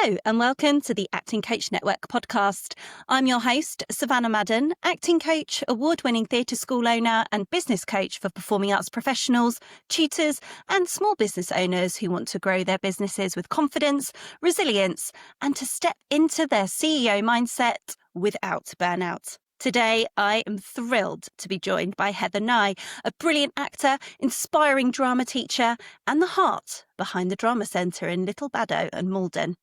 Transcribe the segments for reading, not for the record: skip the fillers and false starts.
Hello and welcome to the Acting Coach Network podcast. I'm your host, Savannah Madden, acting coach, award-winning theatre school owner and business coach for performing arts professionals, tutors and small business owners who want to grow their businesses with confidence, resilience and to step into their CEO mindset without burnout. Today, I am thrilled to be joined by Heather Nye, a brilliant actor, inspiring drama teacher, and the heart behind the Drama Centre in Little Baddow and Malden.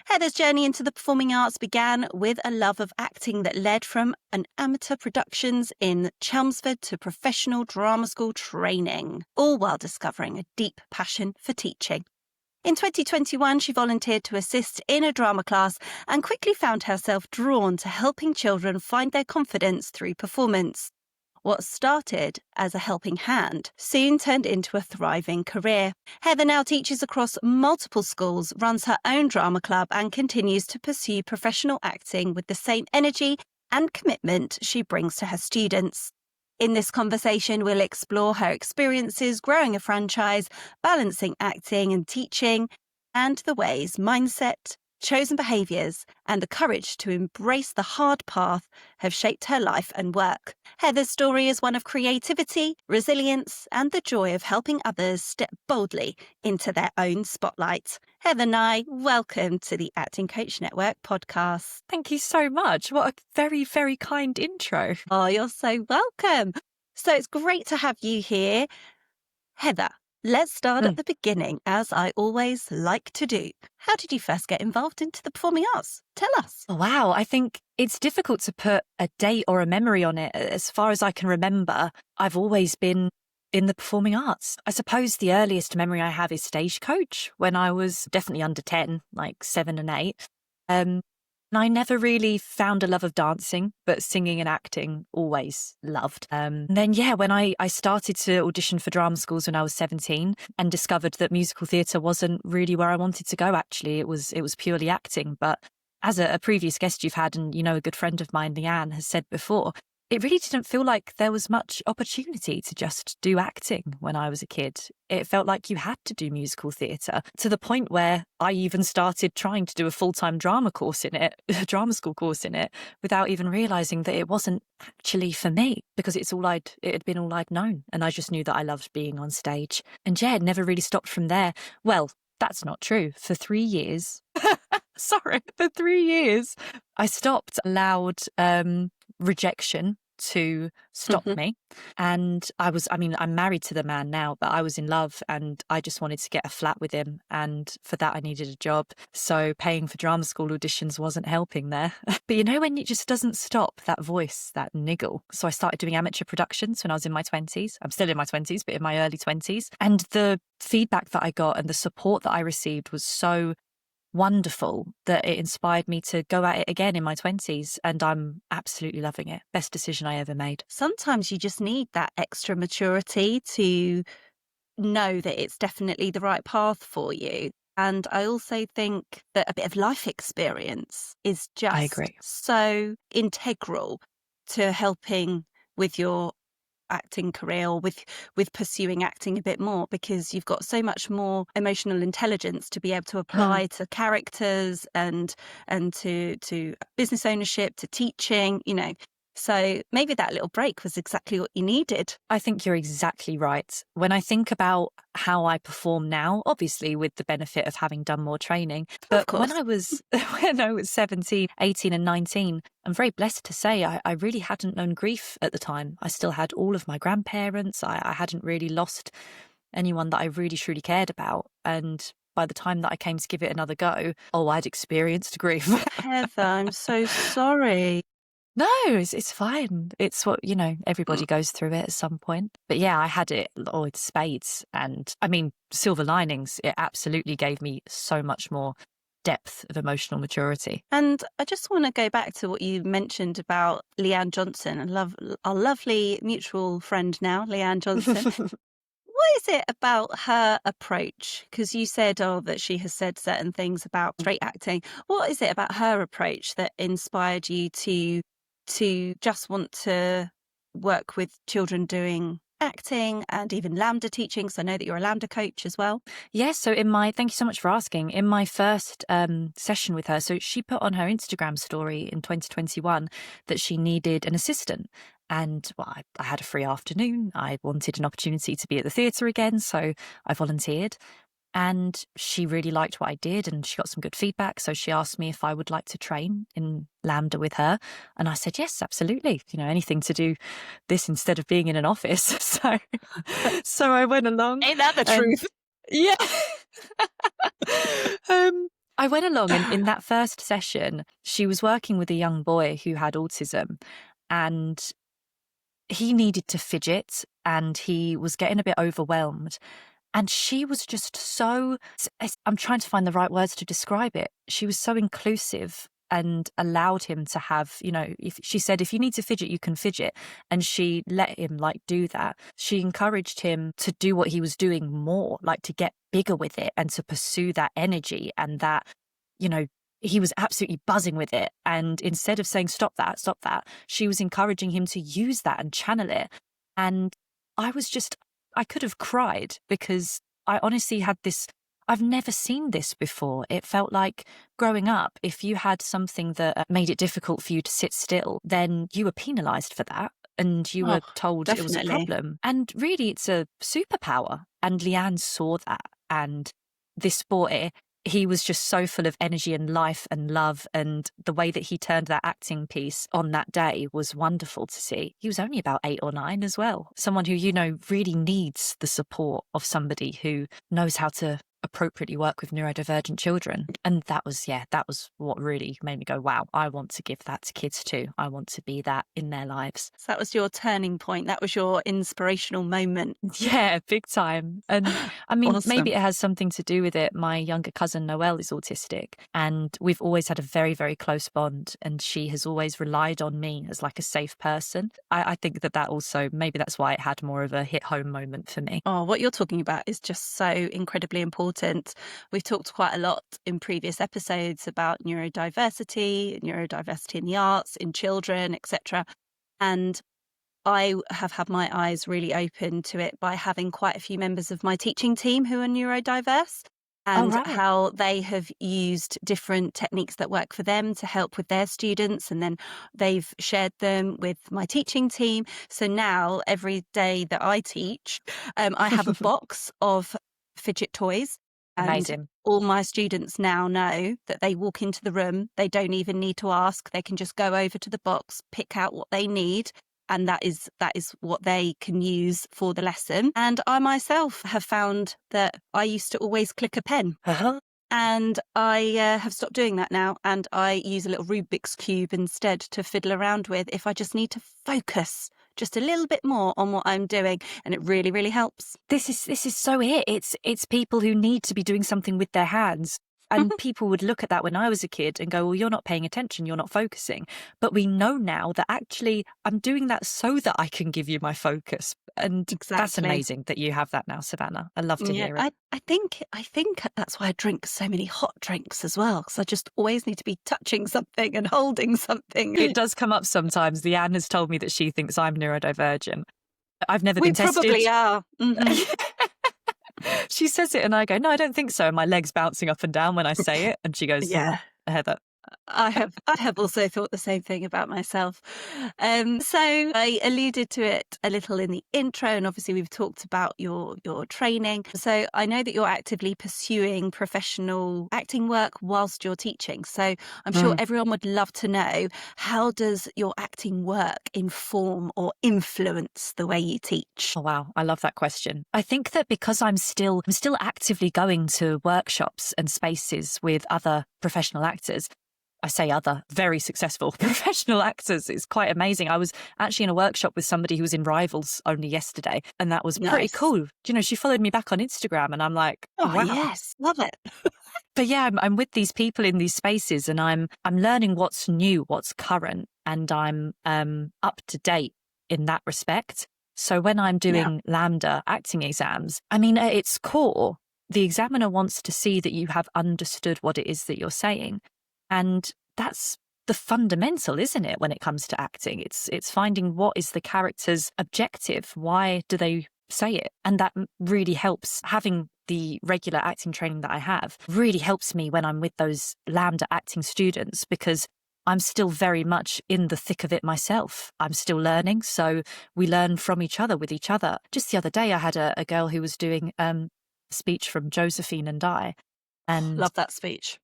Heather's journey into the performing arts began with a love of acting that led from an amateur productions in Chelmsford to professional drama school training, all while discovering a deep passion for teaching. In 2021, she volunteered to assist in a drama class and quickly found herself drawn to helping children find their confidence through performance. What started as a helping hand soon turned into a thriving career. Heather now teaches across multiple schools, runs her own drama club and continues to pursue professional acting with the same energy and commitment she brings to her students. In this conversation, we'll explore her experiences growing a franchise, balancing acting and teaching, and the ways mindset, chosen behaviours, and the courage to embrace the hard path have shaped her life and work. Heather's story is one of creativity, resilience, and the joy of helping others step boldly into their own spotlight. Heather Nye, welcome to the Acting Coach Network podcast. Thank you so much. What a very, very kind intro. Oh, you're so welcome. So it's great to have you here. Heather, let's start at the beginning, as I always like to do. How did you first get involved into the performing arts? Tell us. Wow, I think it's difficult to put a date or a memory on it. As far as I can remember, I've always been in the performing arts. I suppose the earliest memory I have is Stagecoach, when I was definitely under 10, like 7 and 8. And I never really found a love of dancing, but singing and acting always loved. And then, when I started to audition for drama schools when I was 17 and discovered that musical theatre wasn't really where I wanted to go, actually, it was purely acting. But as a previous guest you've had, and a good friend of mine, Leanne, has said before, it really didn't feel like there was much opportunity to just do acting when I was a kid. It felt like you had to do musical theatre, to the point where I even started trying to do a full-time drama school course in it, without even realising that it wasn't actually for me, because it had been all I'd known. And I just knew that I loved being on stage. And it never really stopped from there. Well, that's not true. For 3 years, for 3 years, I stopped, allowed rejection to stop me. And I'm married to the man now, but I was in love and I just wanted to get a flat with him. And for that, I needed a job. So paying for drama school auditions wasn't helping there. But when it just doesn't stop, that voice, that niggle. So I started doing amateur productions when I was in my 20s. I'm still in my 20s, but in my early 20s. And the feedback that I got and the support that I received was so wonderful that it inspired me to go at it again in my 20s, and I'm absolutely loving it. Best decision I ever made. Sometimes you just need that extra maturity to know that it's definitely the right path for you. And I also think that a bit of life experience is just so integral to helping with your acting career, or with pursuing acting a bit more, because you've got so much more emotional intelligence to be able to apply to characters and to business ownership, to teaching, So maybe that little break was exactly what you needed. I think you're exactly right. When I think about how I perform now, obviously with the benefit of having done more training, but when I was 17, 18 and 19, I'm very blessed to say I really hadn't known grief at the time. I still had all of my grandparents. I hadn't really lost anyone that I really truly cared about. And by the time that I came to give it another go, I'd experienced grief. Heather, I'm so sorry. No, it's fine. It's what, everybody goes through it at some point. But I had it with spades. And silver linings, it absolutely gave me so much more depth of emotional maturity. And I just want to go back to what you mentioned about Leanne Johnson, our lovely mutual friend now, Leanne Johnson. What is it about her approach? Because you said, that she has said certain things about straight acting. What is it about her approach that inspired you to just want to work with children doing acting and even Lambda teaching? So I know that you're a Lambda coach as well. Yes. So thank you so much for asking. In my first session with her, so she put on her Instagram story in 2021 that she needed an assistant. And well, I had a free afternoon. I wanted an opportunity to be at the theatre again. So I volunteered. And she really liked what I did and she got some good feedback. So she asked me if I would like to train in Lambda with her. And I said, yes, absolutely. Anything to do this instead of being in an office. So I went along. Ain't that the truth? Yeah. I went along and in that first session, she was working with a young boy who had autism and he needed to fidget and he was getting a bit overwhelmed. And she was just so, I'm trying to find the right words to describe it. She was so inclusive and allowed him to have, if she said, if you need to fidget, you can fidget. And she let him do that. She encouraged him to do what he was doing more, to get bigger with it and to pursue that energy and that, he was absolutely buzzing with it. And instead of saying, stop that, she was encouraging him to use that and channel it. And I could have cried because I honestly had this, I've never seen this before. It felt like growing up, if you had something that made it difficult for you to sit still, then you were penalised for that and you were told it was a problem. And really, it's a superpower. And Leanne saw that. And this boy, he was just so full of energy and life and love. And the way that he turned that acting piece on that day was wonderful to see. He was only about 8 or 9 as well. Someone who, really needs the support of somebody who knows how to appropriately work with neurodivergent children. And that was what really made me go, wow, I want to give that to kids too. I want to be that in their lives. So that was your turning point. That was your inspirational moment. Yeah, big time. And I mean, Awesome. maybe it has something to do with it. My younger cousin Noelle is autistic and we've always had a very, very close bond. And she has always relied on me as a safe person. I think that also, maybe that's why it had more of a hit home moment for me. Oh, what you're talking about is just so incredibly important. We've talked quite a lot in previous episodes about neurodiversity in the arts, in children, etc. And I have had my eyes really open to it by having quite a few members of my teaching team who are neurodiverse and how they have used different techniques that work for them to help with their students. And then they've shared them with my teaching team. So now every day that I teach, I have a box of fidget toys. And amazing. All my students now know that they walk into the room. They don't even need to ask. They can just go over to the box, pick out what they need. And that is what they can use for the lesson. And I myself have found that I used to always click a pen. And I have stopped doing that now. And I use a little Rubik's Cube instead to fiddle around with if I just need to focus just a little bit more on what I'm doing. And it really, really helps. This is so it. It's people who need to be doing something with their hands. And people would look at that when I was a kid and go, well, you're not paying attention, you're not focusing. But we know now that actually I'm doing that so that I can give you my focus. And That's amazing that you have that now, Savannah. I love to hear it. I think that's why I drink so many hot drinks as well, because I just always need to be touching something and holding something. It does come up sometimes. Leanne has told me that she thinks I'm neurodivergent. I've never been tested. We probably are. Mm-hmm. She says it and I go, no, I don't think so. And my leg's bouncing up and down when I say it. And she goes, yeah, Heather. I have also thought the same thing about myself. So I alluded to it a little in the intro, and obviously we've talked about your training. So I know that you're actively pursuing professional acting work whilst you're teaching. So I'm sure everyone would love to know, how does your acting work inform or influence the way you teach? Oh, wow. I love that question. I think that because I'm still actively going to workshops and spaces with other professional actors, I say other very successful professional actors. It's quite amazing. I was actually in a workshop with somebody who was in Rivals only yesterday, and that was pretty cool. She followed me back on Instagram, and I'm like, oh, wow. Yes, love it. But yeah, I'm with these people in these spaces, and I'm learning what's new, what's current, and I'm up to date in that respect. So when I'm doing Lambda acting exams, I mean, at its core, the examiner wants to see that you have understood what it is that you're saying. And that's the fundamental, isn't it, when it comes to acting? It's finding what is the character's objective. Why do they say it? And that really helps. Having the regular acting training that I have really helps me when I'm with those LAMDA acting students, because I'm still very much in the thick of it myself. I'm still learning. So we learn from each other, with each other. Just the other day, I had a girl who was doing a speech from Josephine and I. And Love that speech.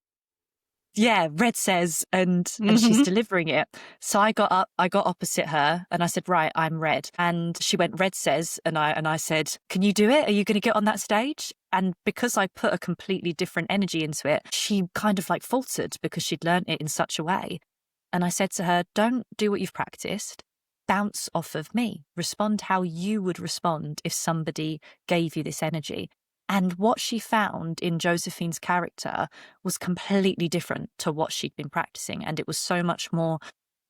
yeah, Red says, and she's delivering it. So I got opposite her and I said, right, I'm Red. And she went, Red says, and I said, can you do it? Are you going to get on that stage? And because I put a completely different energy into it, she kind of like faltered because she'd learnt it in such a way. And I said to her, don't do what you've practiced. Bounce off of me. Respond how you would respond if somebody gave you this energy. And what she found in Josephine's character was completely different to what she'd been practicing. And it was so much more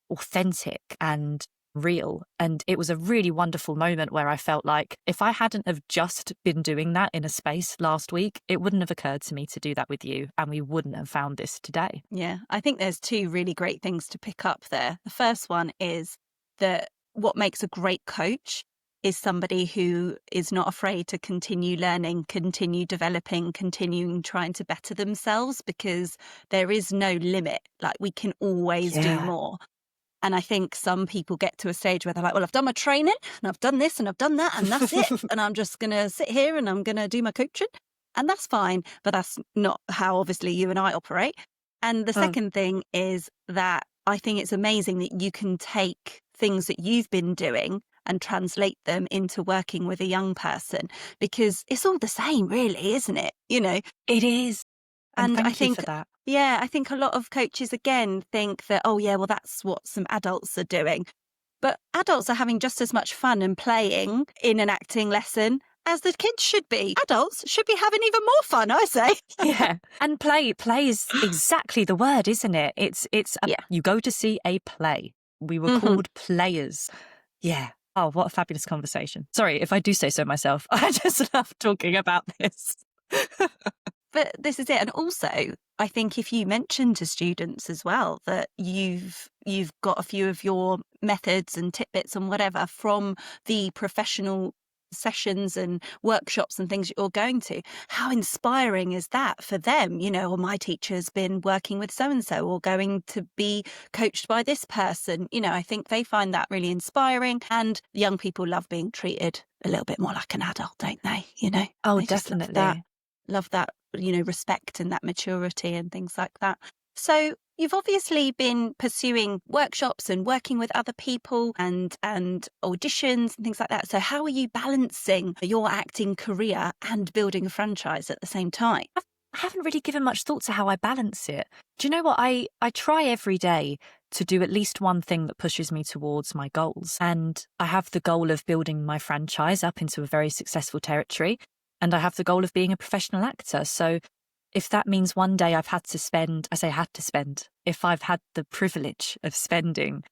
authentic and real. And it was a really wonderful moment where I felt like if I hadn't have just been doing that in a space last week, it wouldn't have occurred to me to do that with you. And we wouldn't have found this today. Yeah, I think there's two really great things to pick up there. The first one is that what makes a great coach is somebody who is not afraid to continue learning, continue developing, continuing trying to better themselves, because there is no limit. Like, we can always do more. And I think some people get to a stage where they're like, well, I've done my training and I've done this and I've done that and that's it. And I'm just going to sit here and I'm going to do my coaching. And that's fine. But that's not how obviously you and I operate. And the second thing is that I think it's amazing that you can take things that you've been doing and translate them into working with a young person, because it's all the same, really, isn't it? You know, it is. And thank I think you for that. Yeah, I think a lot of coaches again think that, oh yeah, well, that's what some adults are doing. But adults are having just as much fun and playing in an acting lesson as the kids should be. Adults should be having even more fun, I say. Yeah. And play is exactly the word, isn't it? You go to see a play. We were called players. Yeah. Oh, what a fabulous conversation. Sorry if I do say so myself. I just love talking about this. But this is it. And also, I think if you mention to students as well that you've got a few of your methods and tidbits and whatever from the professional sessions and workshops and things you're going to, how inspiring is that for them? You know, or my teacher's been working with so-and-so or going to be coached by this person. You know, I think they find that really inspiring, and young people love being treated a little bit more like an adult, don't they? You know? Oh, They just definitely. love that, you know, respect and that maturity and things like that. So you've obviously been pursuing workshops and working with other people and auditions and things like that. So how are you balancing your acting career and building a franchise at the same time? I haven't really given much thought to how I balance it. Do you know what? I try every day to do at least one thing that pushes me towards my goals. And I have the goal of building my franchise up into a very successful territory. And I have the goal of being a professional actor. So if that means one day I've had to spend, if I've had the privilege of spending,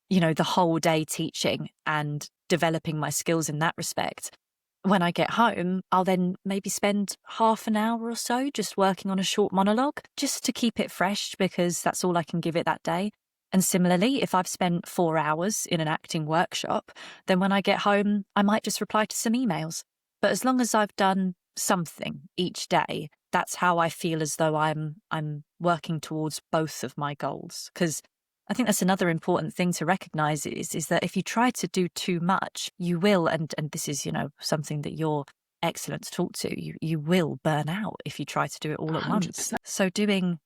you know, the whole day teaching and developing my skills in that respect, when I get home, I'll then maybe spend half an hour or so just working on a short monologue just to keep it fresh, because that's all I can give it that day. And similarly, if I've spent 4 hours in an acting workshop, then when I get home, I might just reply to some emails. But as long as I've done something each day, that's how I feel as though I'm working towards both of my goals. Because I think that's another important thing to recognize is that if you try to do too much, you will, and this is, you know, something that you're excellent to talk to, you will burn out if you try to do it all at 100%. once. So doing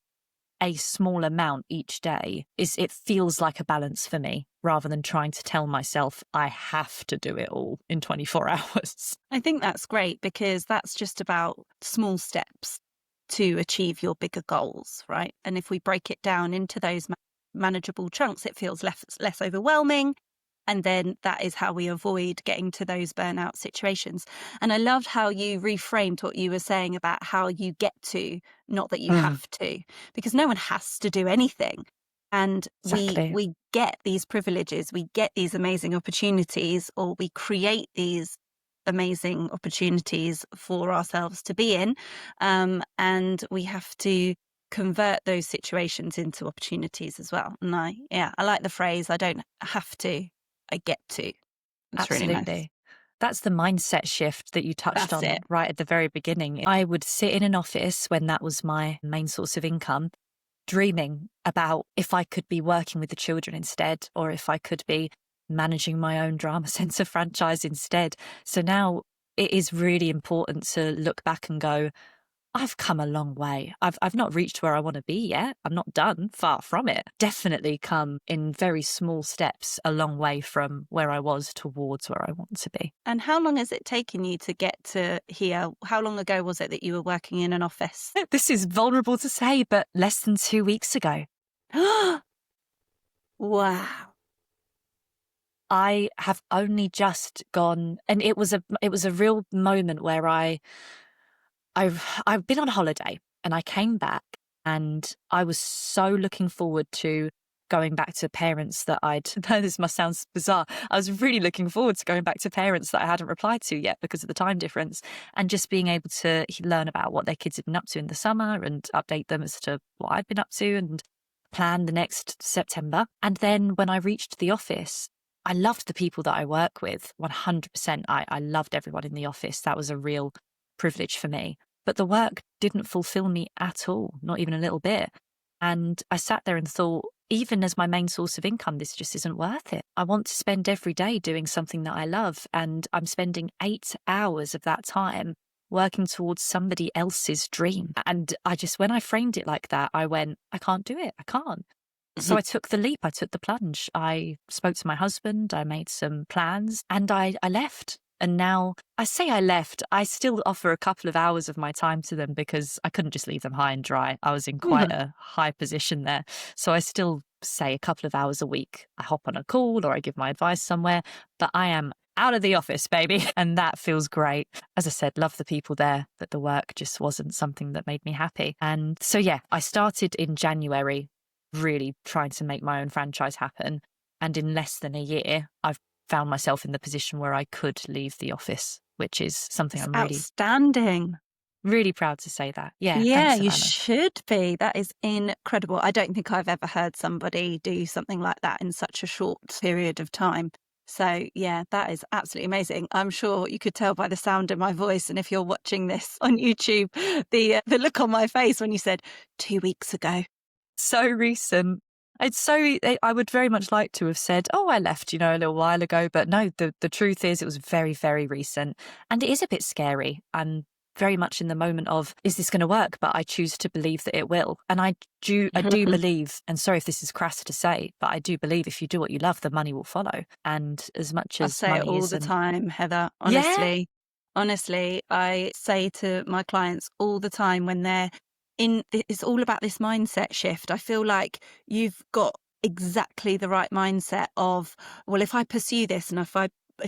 a small amount each day it feels like a balance for me, rather than trying to tell myself I have to do it all in 24 hours. I think that's great, because that's just about small steps to achieve your bigger goals, right? And if we break it down into those manageable chunks, it feels less overwhelming. And then that is how we avoid getting to those burnout situations. And I loved how you reframed what you were saying about how you get to, not that you have to, because no one has to do anything. And Exactly. we get these privileges, we get these amazing opportunities, or we create these amazing opportunities for ourselves to be in. And we have to convert those situations into opportunities as well. And I like the phrase, I don't have to, I get to. It's really nice. Absolutely. That's the mindset shift that you touched That's on it. right at the very beginning. I would sit in an office when that was my main source of income, dreaming about if I could be working with the children instead, or if I could be managing my own drama centre franchise instead. So now it is really important to look back and go, I've come a long way. I've not reached where I want to be yet. I'm not done, far from it. Definitely come in very small steps a long way from where I was towards where I want to be. And how long has it taken you to get to here? How long ago was it that you were working in an office? This is vulnerable to say, but less than 2 weeks ago. Wow. I have only just gone, and it was a real moment where I've been on holiday and I came back and I was so looking forward to going back to parents that this must sound bizarre. I was really looking forward to going back to parents that I hadn't replied to yet because of the time difference, and just being able to learn about what their kids had been up to in the summer and update them as to what I'd been up to and plan the next September. And then when I reached the office, I loved the people that I work with 100%. I loved everyone in the office. That was a real privilege for me. But the work didn't fulfill me at all, not even a little bit. And I sat there and thought, even as my main source of income, this just isn't worth it. I want to spend every day doing something that I love. And I'm spending 8 hours of that time working towards somebody else's dream. And when I framed it like that, I went, I can't do it. I can't. So I took the leap. I took the plunge. I spoke to my husband. I made some plans and I left. And now I say I left, I still offer a couple of hours of my time to them because I couldn't just leave them high and dry. I was in quite a high position there. So I still say a couple of hours a week. I hop on a call or I give my advice somewhere, but I am out of the office, baby. And that feels great. As I said, love the people there, but the work just wasn't something that made me happy. And so, yeah, I started in January really trying to make my own franchise happen. And in less than a year, I've found myself in the position where I could leave the office, which is something It's I'm really, outstanding. really proud to say that. Yeah, Yeah, thanks, you Savannah. should be. That is incredible. I don't think I've ever heard somebody do something like that in such a short period of time. So, yeah, that is absolutely amazing. I'm sure you could tell by the sound of my voice. And if you're watching this on YouTube, the look on my face when you said 2 weeks ago. So recent. I would very much like to have said, oh, I left, a little while ago. But no, the truth is it was very, very recent. And it is a bit scary. I'm very much in the moment of, is this going to work? But I choose to believe that it will. And I do believe, and sorry if this is crass to say, but I do believe if you do what you love, the money will follow. And as much I as say it money all the isn't. time, Heather. Yeah. Honestly, I say to my clients all the time when they're it's all about this mindset shift. I feel like you've got exactly the right mindset of, well, if I pursue this and if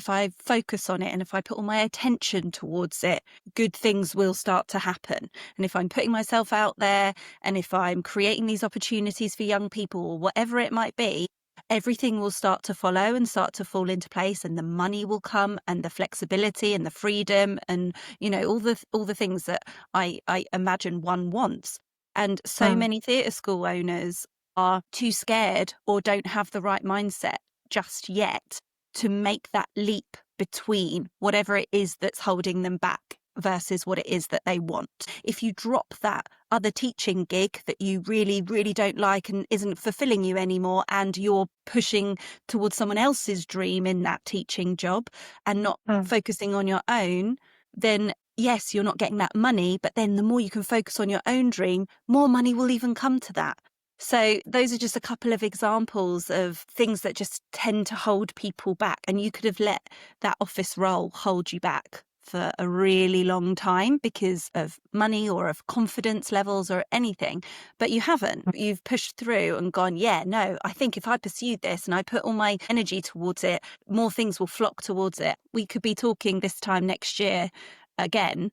I focus on it and if I put all my attention towards it, good things will start to happen. And if I'm putting myself out there and if I'm creating these opportunities for young people or whatever it might be, everything will start to follow and start to fall into place, and the money will come and the flexibility and the freedom and all the things that I imagine one wants. And so many theatre school owners are too scared or don't have the right mindset just yet to make that leap between whatever it is that's holding them back versus what it is that they want. If you drop that other teaching gig that you really, really don't like and isn't fulfilling you anymore, and you're pushing towards someone else's dream in that teaching job and not focusing on your own, then yes, you're not getting that money, but then the more you can focus on your own dream, more money will even come to that. So those are just a couple of examples of things that just tend to hold people back. And you could have let that office role hold you back for a really long time because of money or of confidence levels or anything, but you haven't. You've pushed through and gone, yeah, no, I think if I pursued this and I put all my energy towards it, more things will flock towards it. We could be talking this time next year again,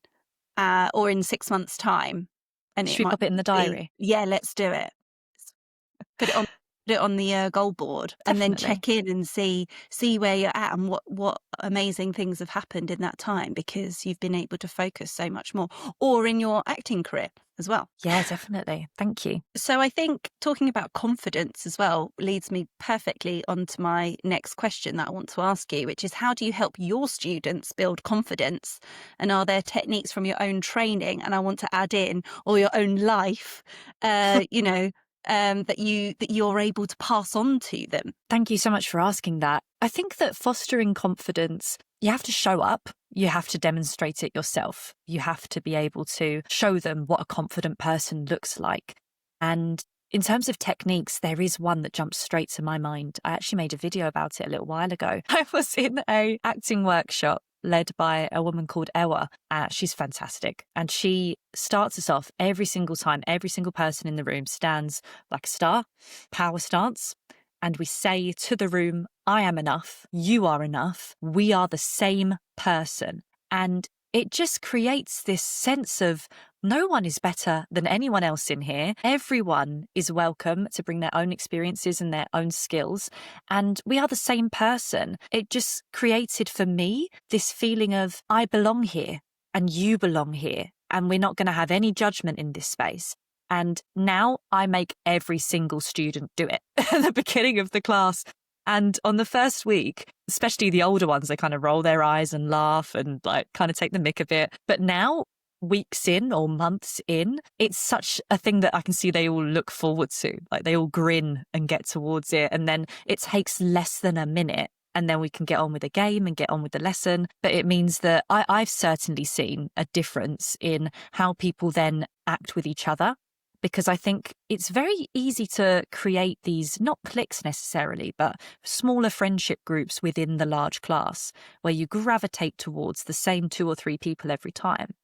or in 6 months' time. And Should we pop it in the diary? yeah, let's do it. Put it on put it on the goal board and then check in and see where you're at and what amazing things have happened in that time, because you've been able to focus so much more, or in your acting career as well. Yeah, definitely. Thank you. So I think talking about confidence as well leads me perfectly onto my next question that I want to ask you, which is, how do you help your students build confidence? And are there techniques from your own training, and I want to add in, or your own life, that you're able to pass on to them? Thank you so much for asking that. I think that fostering confidence, you have to show up. You have to demonstrate it yourself. You have to be able to show them what a confident person looks like. And in terms of techniques, there is one that jumps straight to my mind. I actually made a video about it a little while ago. I was in a acting workshop led by a woman called Ewa. She's fantastic. And she starts us off every single time. Every single person in the room stands like a star, power stance. And we say to the room, I am enough, you are enough, we are the same person. And it just creates this sense of no one is better than anyone else in here. Everyone is welcome to bring their own experiences and their own skills. And we are the same person. It just created for me this feeling of I belong here and you belong here. And we're not going to have any judgment in this space. And now I make every single student do it at the beginning of the class. And on the first week, especially the older ones, they kind of roll their eyes and laugh and like kind of take the mick a bit. But now, weeks in or months in, it's such a thing that I can see they all look forward to. Like they all grin and get towards it. And then it takes less than a minute. And then we can get on with the game and get on with the lesson. But it means that I've certainly seen a difference in how people then act with each other. Because I think it's very easy to create these, not cliques necessarily, but smaller friendship groups within the large class where you gravitate towards the same 2 or 3 people every time.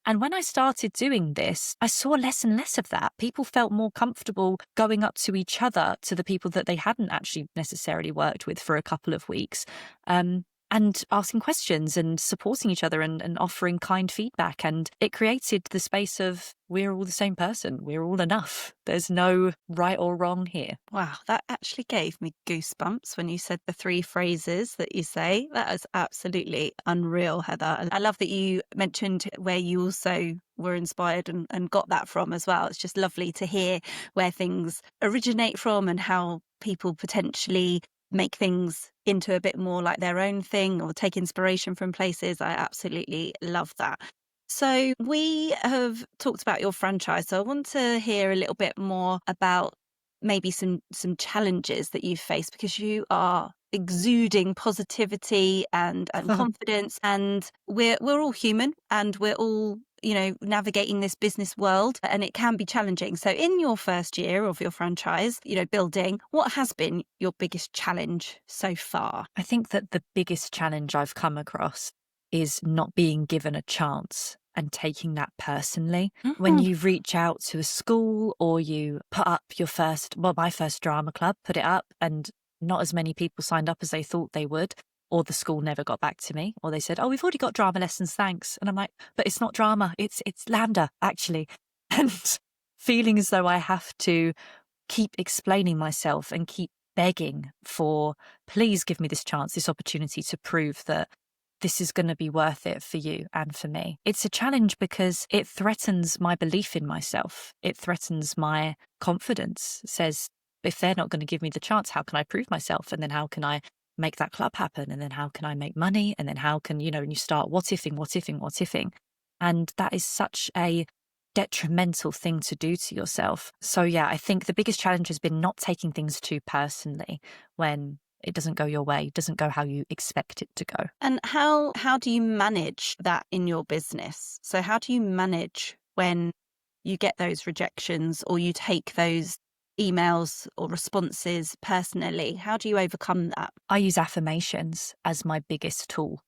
And when I started doing this, I saw less and less of that. People felt more comfortable going up to each other, to the people that they hadn't actually necessarily worked with for a couple of weeks. And asking questions and supporting each other and offering kind feedback. And it created the space of we're all the same person. We're all enough. There's no right or wrong here. Wow, that actually gave me goosebumps when you said the 3 phrases that you say. That is absolutely unreal, Heather. And I love that you mentioned where you also were inspired and got that from as well. It's just lovely to hear where things originate from and how people potentially make things into a bit more like their own thing or take inspiration from places. I absolutely love that. So we have talked about your franchise. So I want to hear a little bit more about maybe some challenges that you've faced, because you are exuding positivity and confidence, and we're all human and we're all navigating this business world, and it can be challenging. So in your first year of your franchise, building, what has been your biggest challenge so far? I think that the biggest challenge I've come across is not being given a chance and taking that personally. When you reach out to a school or you put up my first drama club, put it up, and not as many people signed up as they thought they would, or the school never got back to me, or they said, oh, we've already got drama lessons, thanks. And I'm like, but it's not drama, it's Lambda, actually. And feeling as though I have to keep explaining myself and keep begging for, please give me this chance, this opportunity to prove that this is going to be worth it for you and for me. It's a challenge because it threatens my belief in myself. It threatens my confidence. It says, if they're not going to give me the chance, how can I prove myself? And then how can I make that club happen? And then how can I make money? And then how can, and you start what ifing. And that is such a detrimental thing to do to yourself. So yeah, I think the biggest challenge has been not taking things too personally when it doesn't go your way, doesn't go how you expect it to go. And how do you manage that in your business? So how do you manage when you get those rejections or you take those emails or responses personally? How do you overcome that? I use affirmations as my biggest tool.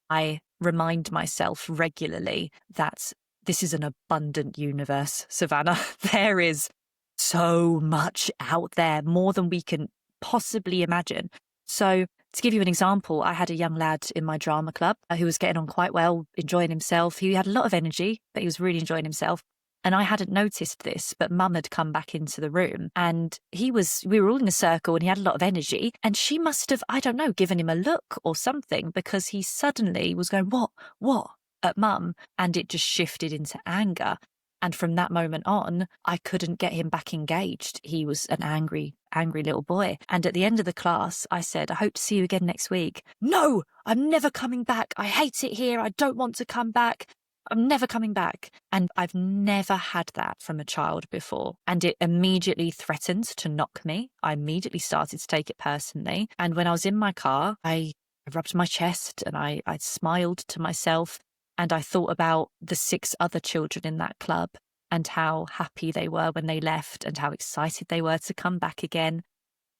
I remind myself regularly that this is an abundant universe, Savannah. There is so much out there, more than we can possibly imagine. So to give you an example, I had a young lad in my drama club who was getting on quite well, enjoying himself. He had a lot of energy, but he was really enjoying himself. And I hadn't noticed this, but Mum had come back into the room and we were all in a circle and he had a lot of energy. And she must have, I don't know, given him a look or something, because he suddenly was going, what, at Mum. And it just shifted into anger. And from that moment on, I couldn't get him back engaged. He was an angry, angry little boy. And at the end of the class, I said, I hope to see you again next week. No, I'm never coming back. I hate it here. I don't want to come back. I'm never coming back. And I've never had that from a child before. And it immediately threatened to knock me. I immediately started to take it personally. And when I was in my car, I rubbed my chest and I smiled to myself. And I thought about the 6 other children in that club and how happy they were when they left and how excited they were to come back again.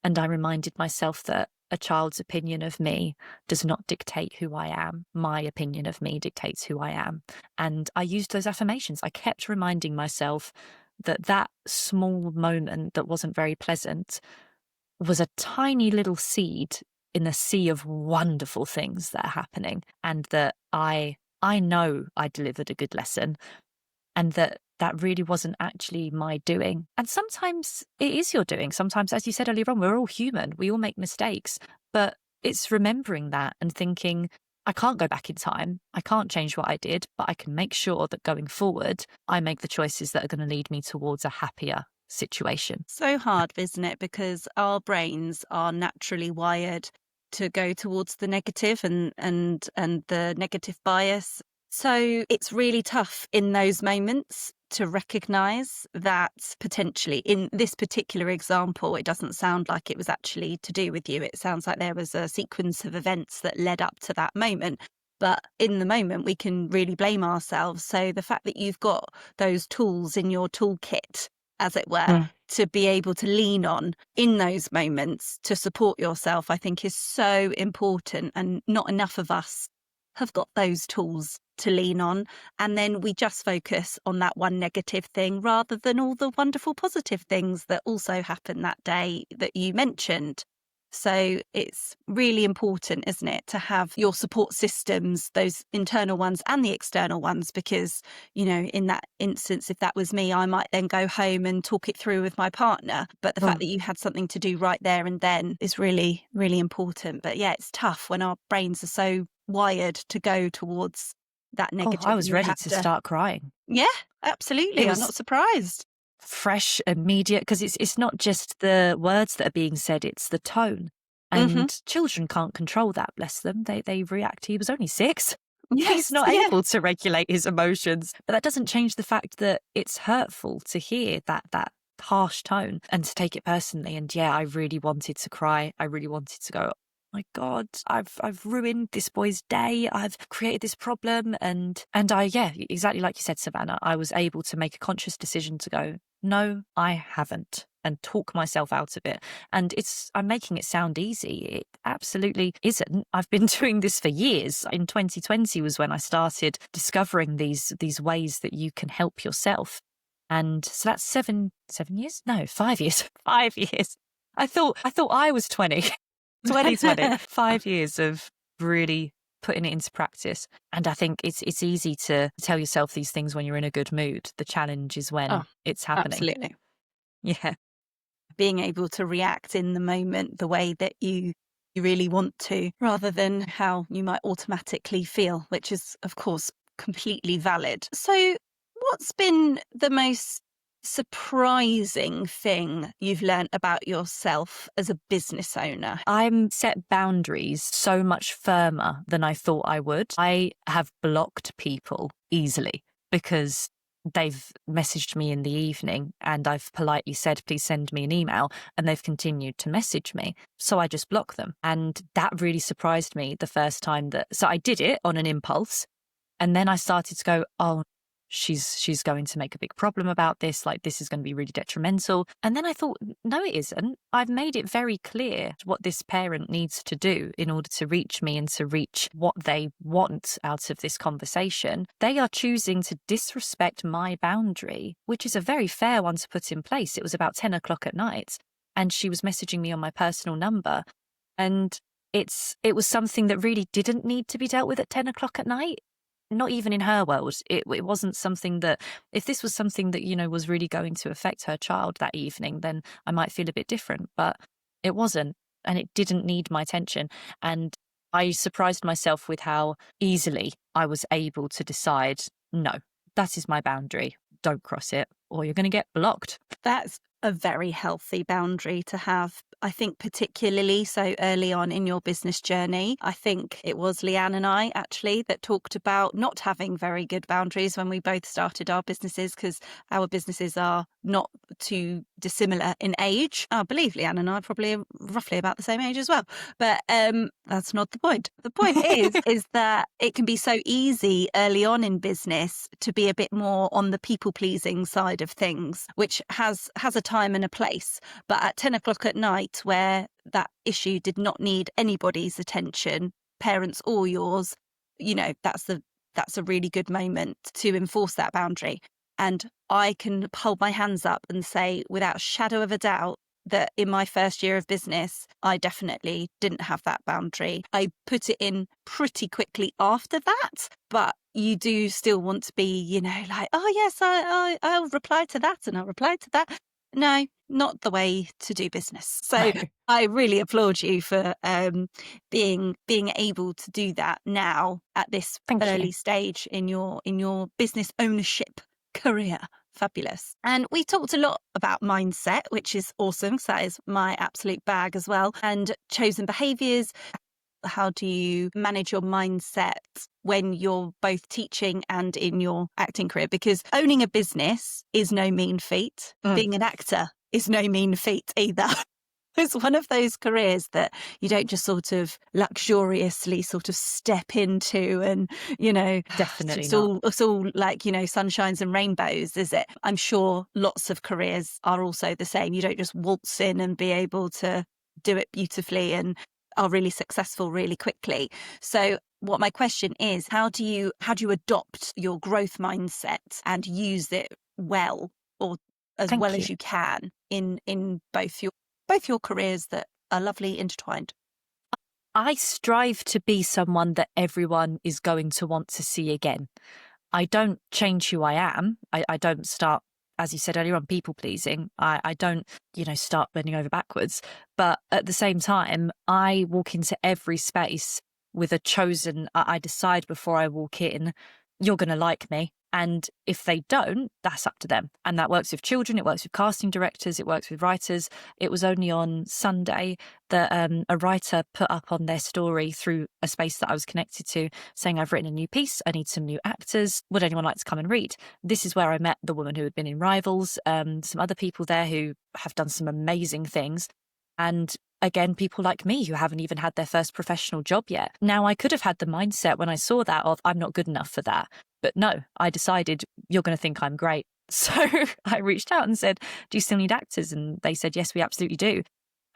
And I reminded myself that a child's opinion of me does not dictate who I am. My opinion of me dictates who I am. And I used those affirmations. I kept reminding myself that that small moment that wasn't very pleasant was a tiny little seed in a sea of wonderful things that are happening, and that I know I delivered a good lesson, and that really wasn't actually my doing. And sometimes it is your doing. Sometimes, as you said earlier on, we're all human. We all make mistakes. But it's remembering that and thinking, I can't go back in time. I can't change what I did, but I can make sure that going forward, I make the choices that are going to lead me towards a happier situation. So hard, isn't it? Because our brains are naturally wired to go towards the negative and the negative bias. So it's really tough in those moments to recognise that potentially in this particular example, it doesn't sound like it was actually to do with you. It sounds like there was a sequence of events that led up to that moment. But in the moment, we can really blame ourselves. So the fact that you've got those tools in your toolkit, as it were, to be able to lean on in those moments to support yourself, I think is so important. And not enough of us have got those tools to lean on. And then we just focus on that one negative thing rather than all the wonderful positive things that also happened that day that you mentioned. So it's really important, isn't it, to have your support systems, those internal ones and the external ones, because, you know, in that instance, if that was me, I might then go home and talk it through with my partner. But the fact that you had something to do right there and then is really, really important. But yeah, it's tough when our brains are so wired to go towards that negative. I was ready to start crying. Yeah, absolutely. I'm not surprised. Fresh, immediate, because it's not just the words that are being said, it's the tone. And children can't control that, bless them. They react. He was only 6. Yes, he's not able to regulate his emotions. But that doesn't change the fact that it's hurtful to hear that harsh tone and to take it personally. And yeah, I really wanted to cry. I really wanted to go, my God, I've ruined this boy's day. I've created this problem. And yeah, exactly like you said, Savannah, I was able to make a conscious decision to go, no, I haven't, and talk myself out of it. And I'm making it sound easy. It absolutely isn't. I've been doing this for years. In 2020 was when I started discovering these ways that you can help yourself. And so that's 7 years? No, 5 years. 5 years. I thought I was 20. 2020. 5 years of really putting it into practice. And I think it's easy to tell yourself these things when you're in a good mood. The challenge is when it's happening. Absolutely. Yeah. Being able to react in the moment the way that you really want to, rather than how you might automatically feel, which is, of course, completely valid. So what's been the most surprising thing you've learned about yourself as a business owner? I'm set boundaries so much firmer than I thought I would. I have blocked people easily because they've messaged me in the evening and I've politely said, please send me an email, and they've continued to message me. So I just block them. And that really surprised me the first time so I did it on an impulse. And then I started to go, oh, she's going to make a big problem about this. Like, this is going to be really detrimental. And then I thought, no, it isn't. I've made it very clear what this parent needs to do in order to reach me and to reach what they want out of this conversation. They are choosing to disrespect my boundary, which is a very fair one to put in place. It was about 10 o'clock at night and she was messaging me on my personal number. And it was something that really didn't need to be dealt with at 10 o'clock at night. not even in her world. It wasn't something that, if this was something that, was really going to affect her child that evening, then I might feel a bit different. But it wasn't, and it didn't need my attention. And I surprised myself with how easily I was able to decide, no, that is my boundary. Don't cross it, or you're going to get blocked. That's a very healthy boundary to have. I think particularly so early on in your business journey. I think it was Leanne and I actually that talked about not having very good boundaries when we both started our businesses, because our businesses are not too dissimilar in age. I believe Leanne and I are probably roughly about the same age as well. But that's not the point. The point is that it can be so easy early on in business to be a bit more on the people pleasing side of things, which has a time and a place. But at 10 o'clock at night, where that issue did not need anybody's attention, parents or yours, that's a really good moment to enforce that boundary. And I can hold my hands up and say without a shadow of a doubt that in my first year of business, I definitely didn't have that boundary. I put it in pretty quickly after that, but you do still want to be, like, oh yes, I'll reply to that and I'll reply to that. No, not the way to do business. So No. I really applaud you for being able to do that now at this Thank early you. stage in your business ownership career. Fabulous. And we talked a lot about mindset, which is awesome because that is my absolute bag as well, and chosen behaviors. How do you manage your mindset when you're both teaching and in your acting career? Because owning a business is no mean feat. Being an actor is no mean feat either. It's one of those careers that you don't just sort of luxuriously sort of step into and, Definitely it's not. all like, sunshines and rainbows, is it? I'm sure lots of careers are also the same. You don't just waltz in and be able to do it beautifully and are really successful really quickly. So what my question is, how do you adopt your growth mindset and use it well, or as well Thank you. as you can in both your careers that are lovely intertwined? I strive to be someone that everyone is going to want to see again. I don't change who I am. I don't start, as you said earlier on, people pleasing. I don't, start bending over backwards. But at the same time, I walk into every space with a chosen, I decide before I walk in, you're going to like me. And if they don't, that's up to them. And that works with children, it works with casting directors, it works with writers. It was only on Sunday that a writer put up on their story through a space that I was connected to, saying, I've written a new piece, I need some new actors. Would anyone like to come and read? This is where I met the woman who had been in Rivals, some other people there who have done some amazing things. And again, people like me who haven't even had their first professional job yet. Now, I could have had the mindset when I saw that of, I'm not good enough for that. But no, I decided, you're going to think I'm great. So I reached out and said, do you still need actors? And they said, yes, we absolutely do.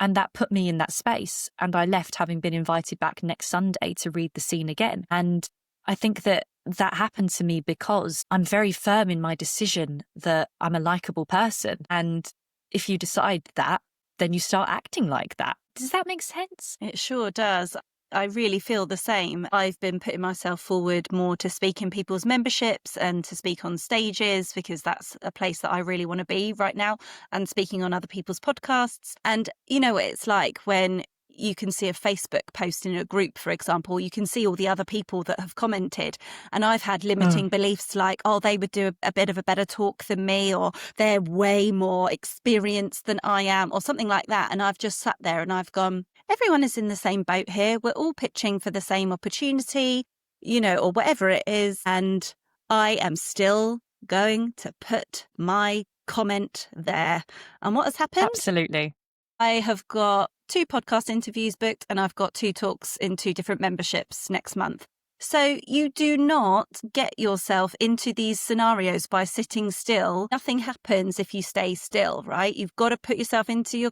And that put me in that space. And I left having been invited back next Sunday to read the scene again. And I think that happened to me because I'm very firm in my decision that I'm a likable person. And if you decide that, then you start acting like that. Does that make sense? It sure does. I really feel the same. I've been putting myself forward more to speak in people's memberships and to speak on stages, because that's a place that I really want to be right now, and speaking on other people's podcasts. And you know what it's like when you can see a Facebook post in a group, for example, you can see all the other people that have commented. And I've had limiting beliefs like, oh, they would do a bit of a better talk than me, or they're way more experienced than I am, or something like that. And I've just sat there and I've gone, everyone is in the same boat here. We're all pitching for the same opportunity, or whatever it is. And I am still going to put my comment there. And what has happened? Absolutely. I have got 2 podcast interviews booked, and I've got 2 talks in 2 different memberships next month. So you do not get yourself into these scenarios by sitting still. Nothing happens if you stay still, right? You've got to put yourself into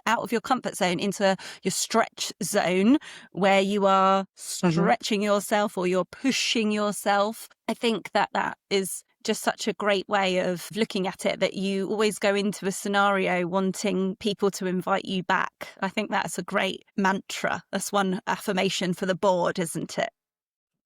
out of your comfort zone, into your stretch zone, where you are stretching yourself or you're pushing yourself. I think that is just such a great way of looking at it, that you always go into a scenario wanting people to invite you back. I think that's a great mantra. That's one affirmation for the board, isn't it?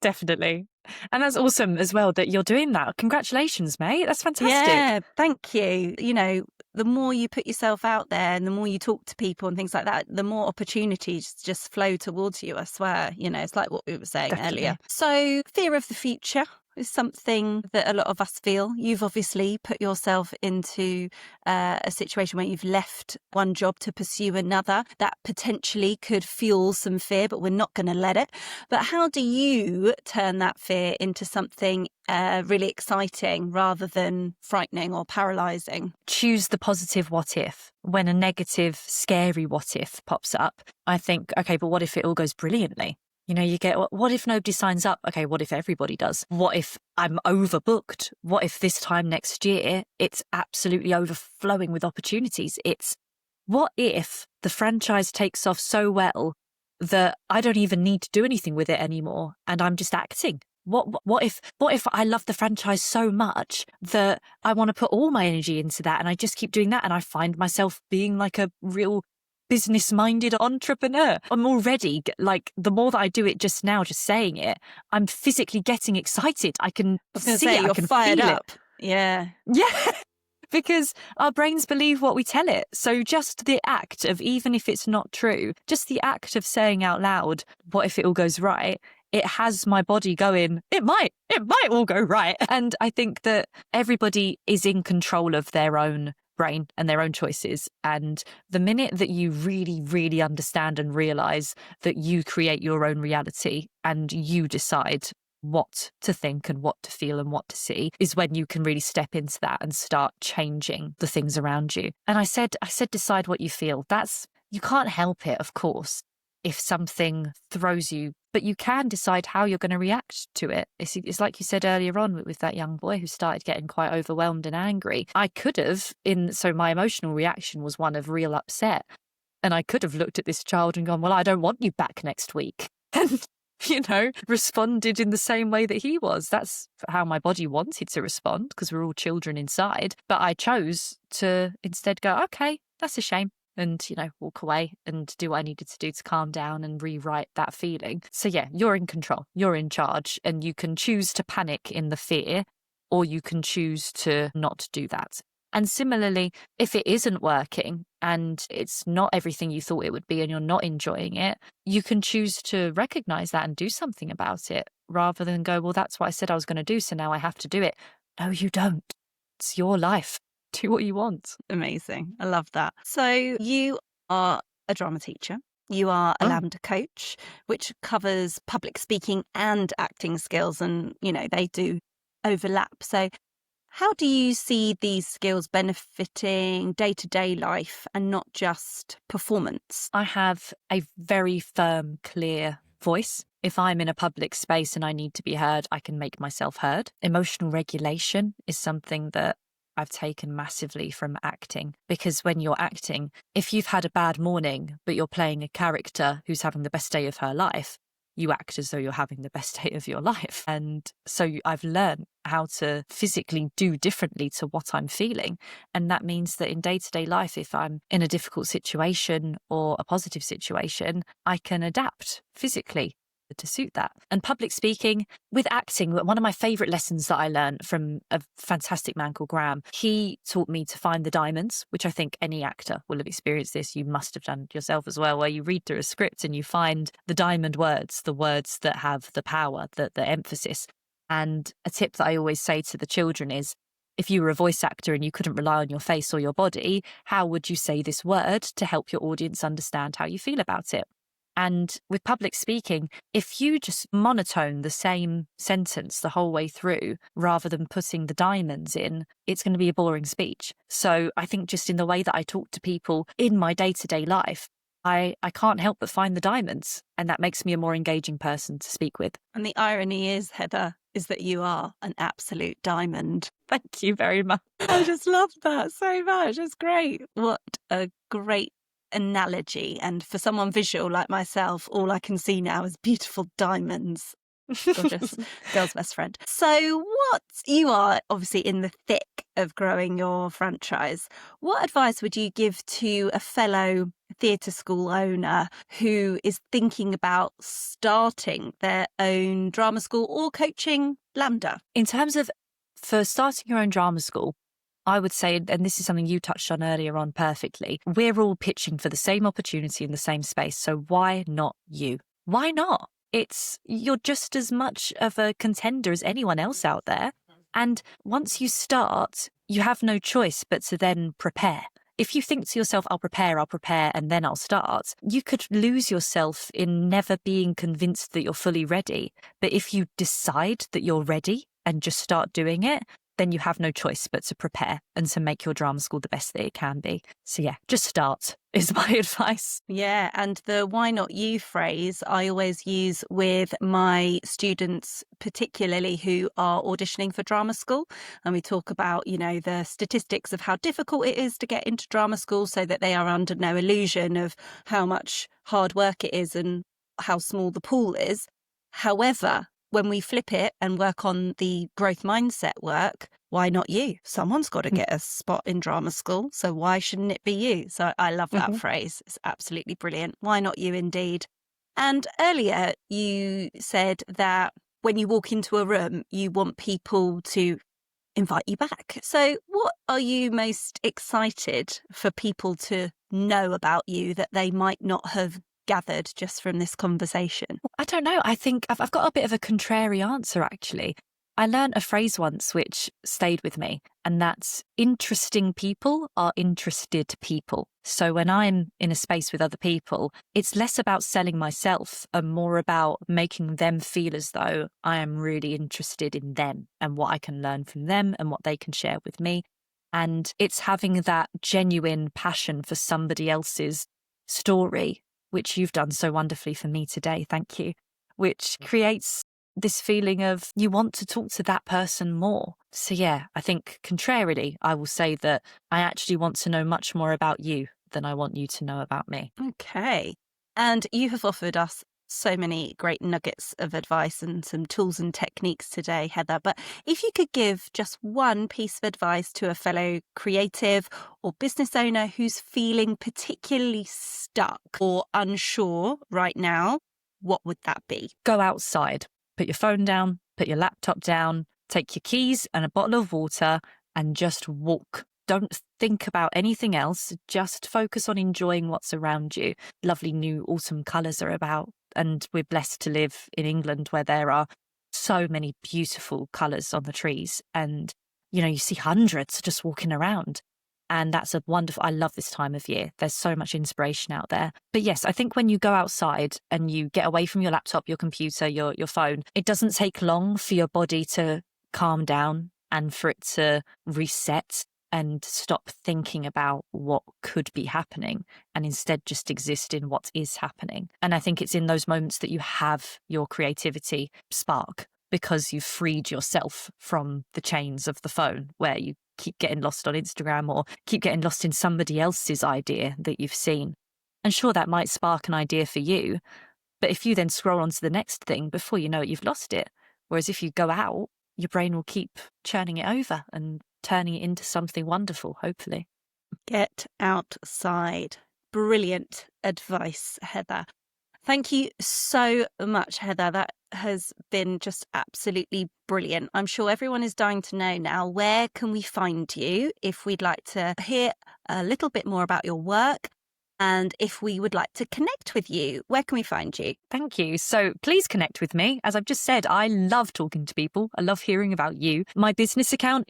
Definitely. And that's awesome as well that you're doing that. Congratulations, mate. That's fantastic. Yeah, thank you. You know, the more you put yourself out there and the more you talk to people and things like that, the more opportunities just flow towards you, I swear. You know, it's like what we were saying Definitely. earlier. So fear of the future is something that a lot of us feel. You've obviously put yourself into a situation where you've left one job to pursue another. That potentially could fuel some fear, but we're not going to let it. But how do you turn that fear into something really exciting rather than frightening or paralysing? Choose the positive what if. When a negative, scary what if pops up, I think, okay, but what if it all goes brilliantly? You know, you get, what if nobody signs up? Okay, what if everybody does? What if I'm overbooked? What if this time next year it's absolutely overflowing with opportunities? What if the franchise takes off so well that I don't even need to do anything with it anymore and I'm just acting? What if I love the franchise so much that I want to put all my energy into that and I just keep doing that and I find myself being like a real business-minded entrepreneur? I'm already, like, the more that I do it just now, just saying it, I'm physically getting excited. I can see it, You're I can fired feel up. Yeah. Yeah, because our brains believe what we tell it. So just the act of, even if it's not true, just the act of saying out loud, what if it all goes right? It has my body going, it might all go right. And I think that everybody is in control of their own brain and their own choices. And the minute that you really, really understand and realize that you create your own reality and you decide what to think and what to feel and what to see, is when you can really step into that and start changing the things around you. And I said decide what you feel. You can't help it, of course, if something throws you, but you can decide how you're going to react to it. It's like you said earlier on with that young boy who started getting quite overwhelmed and angry. I could have, so my emotional reaction was one of real upset. And I could have looked at this child and gone, well, I don't want you back next week. And responded in the same way that he was. That's how my body wanted to respond, because we're all children inside. But I chose to instead go, okay, that's a shame. And, walk away and do what I needed to do to calm down and rewrite that feeling. So yeah, you're in control, you're in charge, and you can choose to panic in the fear, or you can choose to not do that. And similarly, if it isn't working and it's not everything you thought it would be and you're not enjoying it, you can choose to recognize that and do something about it, rather than go, well, that's what I said I was going to do, so now I have to do it. No, you don't. It's your life. Do what you want. Amazing. I love that. So you are a drama teacher. You are a Lambda coach, which covers public speaking and acting skills. And, they do overlap. So how do you see these skills benefiting day-to-day life and not just performance? I have a very firm, clear voice. If I'm in a public space and I need to be heard, I can make myself heard. Emotional regulation is something that I've taken massively from acting, because when you're acting, if you've had a bad morning, but you're playing a character who's having the best day of her life, you act as though you're having the best day of your life. And so I've learned how to physically do differently to what I'm feeling. And that means that in day-to-day life, if I'm in a difficult situation or a positive situation, I can adapt physically to suit that. And public speaking, with acting, one of my favourite lessons that I learned from a fantastic man called Graham, he taught me to find the diamonds, which I think any actor will have experienced this. You must have done it yourself as well, where you read through a script and you find the diamond words, the words that have the power, the emphasis. And a tip that I always say to the children is, if you were a voice actor and you couldn't rely on your face or your body, how would you say this word to help your audience understand how you feel about it? And with public speaking, if you just monotone the same sentence the whole way through, rather than putting the diamonds in, it's going to be a boring speech. So I think just in the way that I talk to people in my day-to-day life, I can't help but find the diamonds. And that makes me a more engaging person to speak with. And the irony is, Heather, is that you are an absolute diamond. Thank you very much. I just love that so much. It's great. What a great analogy. And for someone visual like myself, all I can see now is beautiful diamonds. Gorgeous. Girl's best friend. So you are obviously in the thick of growing your franchise. What advice would you give to a fellow theatre school owner who is thinking about starting their own drama school or coaching LAMDA? In terms of for starting your own drama school, I would say, and this is something you touched on earlier on perfectly, we're all pitching for the same opportunity in the same space. So why not you? Why not? You're just as much of a contender as anyone else out there. And once you start, you have no choice but to then prepare. If you think to yourself, I'll prepare, and then I'll start, you could lose yourself in never being convinced that you're fully ready. But if you decide that you're ready and just start doing it, then you have no choice but to prepare and to make your drama school the best that it can be. So yeah, just start is my advice. Yeah, and the why not you phrase I always use with my students, particularly who are auditioning for drama school. And we talk about, the statistics of how difficult it is to get into drama school so that they are under no illusion of how much hard work it is and how small the pool is. However, when we flip it and work on the growth mindset work, why not you? Someone's got to get a spot in drama school. So why shouldn't it be you? So I love that phrase. It's absolutely brilliant. Why not you indeed? And earlier you said that when you walk into a room, you want people to invite you back. So what are you most excited for people to know about you that they might not have gathered just from this conversation? I don't know. I think I've got a bit of a contrary answer, actually. I learned a phrase once which stayed with me, and that's interesting people are interested people. So when I'm in a space with other people, it's less about selling myself and more about making them feel as though I am really interested in them and what I can learn from them and what they can share with me. And it's having that genuine passion for somebody else's story, which you've done so wonderfully for me today. Thank you. Which creates this feeling of you want to talk to that person more. So yeah, I think contrarily, I will say that I actually want to know much more about you than I want you to know about me. Okay. And you have offered us so many great nuggets of advice and some tools and techniques today, Heather. But if you could give just one piece of advice to a fellow creative or business owner who's feeling particularly stuck or unsure right now, what would that be? Go outside, put your phone down, put your laptop down, take your keys and a bottle of water and just walk. Don't think about anything else. Just focus on enjoying what's around you. Lovely new autumn colours are about. And we're blessed to live in England where there are so many beautiful colours on the trees. And, you see hundreds just walking around. And that's I love this time of year. There's so much inspiration out there. But yes, I think when you go outside and you get away from your laptop, your computer, your phone, it doesn't take long for your body to calm down and for it to reset and stop thinking about what could be happening and instead just exist in what is happening. And I think it's in those moments that you have your creativity spark because you've freed yourself from the chains of the phone where you keep getting lost on Instagram or keep getting lost in somebody else's idea that you've seen. And sure, that might spark an idea for you, but if you then scroll on to the next thing, before you know it, you've lost it. Whereas if you go out, your brain will keep churning it over and turning it into something wonderful, hopefully. Get outside. Brilliant advice, Heather. Thank you so much, Heather. That has been just absolutely brilliant. I'm sure everyone is dying to know now, where can we find you if we'd like to hear a little bit more about your work? And if we would like to connect with you, where can we find you? Thank you. So please connect with me. As I've just said, I love talking to people. I love hearing about you. My business account,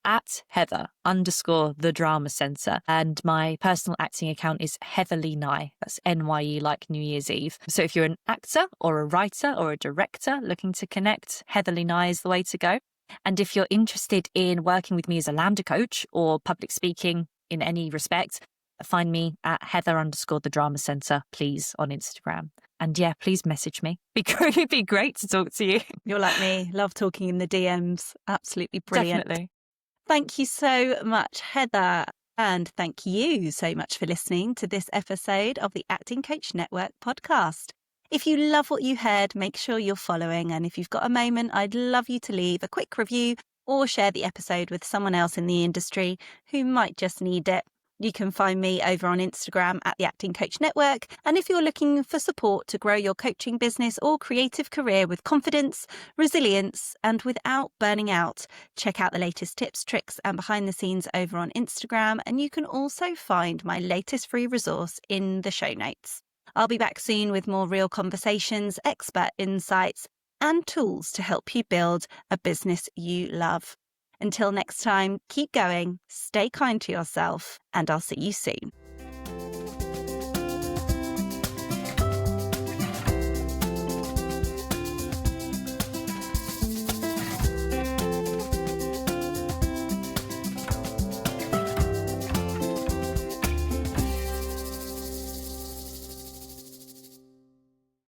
at Heather_the Drama Centre. And my personal acting account is Heather Nye. That's NYE like New Year's Eve. So if you're an actor or a writer or a director looking to connect, Heather Nye is the way to go. And if you're interested in working with me as a LAMDA coach or public speaking in any respect, find me at Heather_the Drama Centre, please, on Instagram. And yeah, please message me. It'd be great to talk to you. You're like me, love talking in the DMs. Absolutely brilliant. Definitely. Thank you so much, Heather. And thank you so much for listening to this episode of the Acting Coach Network podcast. If you love what you heard, make sure you're following. And if you've got a moment, I'd love you to leave a quick review or share the episode with someone else in the industry who might just need it. You can find me over on Instagram at the Acting Coach Network. And if you're looking for support to grow your coaching business or creative career with confidence, resilience, and without burning out, check out the latest tips, tricks, and behind the scenes over on Instagram. And you can also find my latest free resource in the show notes. I'll be back soon with more real conversations, expert insights, and tools to help you build a business you love. Until next time, keep going, stay kind to yourself, and I'll see you soon.